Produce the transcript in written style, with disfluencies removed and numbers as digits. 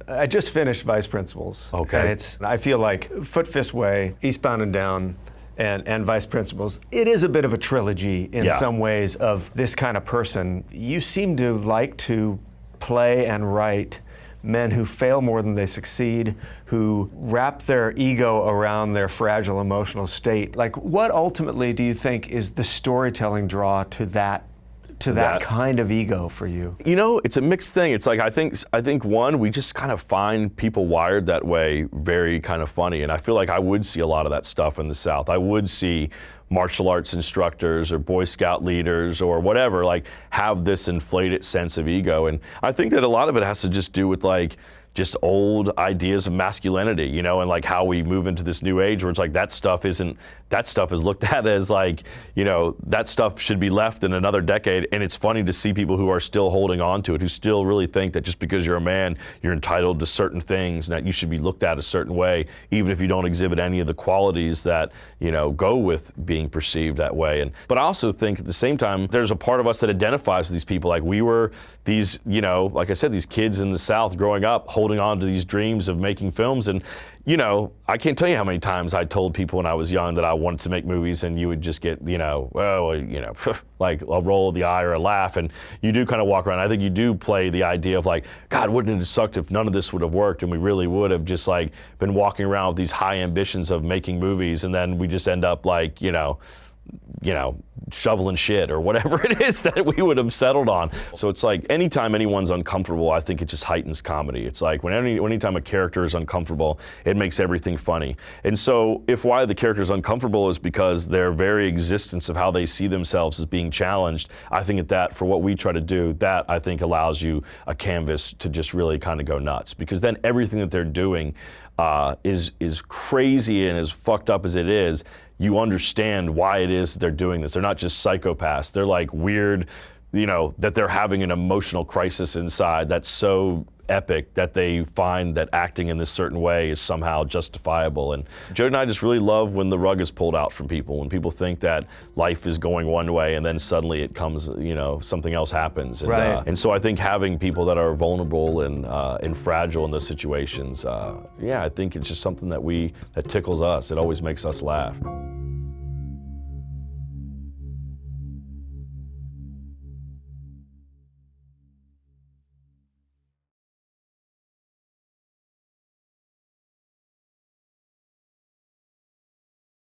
I just finished Vice Principals. Okay. And I feel like Foot, Fist, Way, Eastbound and Down, and Vice Principals, it is a bit of a trilogy in some ways of this kind of person. You seem to like to play and write men who fail more than they succeed, who wrap their ego around their fragile emotional state. Like, what ultimately do you think is the storytelling draw to that kind of ego for you? You know, it's a mixed thing. It's like, I think one, we just kind of find people wired that way very kind of funny. And I feel like I would see a lot of that stuff in the South. I would see martial arts instructors or Boy Scout leaders or whatever, like, have this inflated sense of ego. And I think that a lot of it has to just do with, like, just old ideas of masculinity, you know, and like how we move into this new age where it's like that stuff is looked at as like, you know, that stuff should be left in another decade. And it's funny to see people who are still holding on to it, who still really think that just because you're a man, you're entitled to certain things and that you should be looked at a certain way, even if you don't exhibit any of the qualities that, you know, go with being perceived that way. But I also think at the same time, there's a part of us that identifies with these people. Like, we were these, you know, like I said, these kids in the South growing up, holding on to these dreams of making films. And, you know, I can't tell you how many times I told people when I was young that I wanted to make movies, and you would just get, you know, well, you know, like a roll of the eye or a laugh. And you do kind of walk around. I think you do play the idea of like, God, wouldn't it have sucked if none of this would have worked, and we really would have just like been walking around with these high ambitions of making movies, and then we just end up like, you know, shoveling shit or whatever it is that we would have settled on. So it's like, anytime anyone's uncomfortable, I think it just heightens comedy. It's like anytime a character is uncomfortable, it makes everything funny. And so if why the character is uncomfortable is because their very existence of how they see themselves as being challenged, I think that for what we try to do, that I think allows you a canvas to just really kind of go nuts, because then everything that they're doing is crazy and as fucked up as it is, you understand why it is that they're doing this. They're not just psychopaths. They're like weird, you know, that they're having an emotional crisis inside that's so epic that they find that acting in this certain way is somehow justifiable. And Joe and I just really love when the rug is pulled out from people, when people think that life is going one way and then suddenly it comes, you know, something else happens. And, right. And so I think having people that are vulnerable and fragile in those situations, yeah, I think it's just something that tickles us. It always makes us laugh.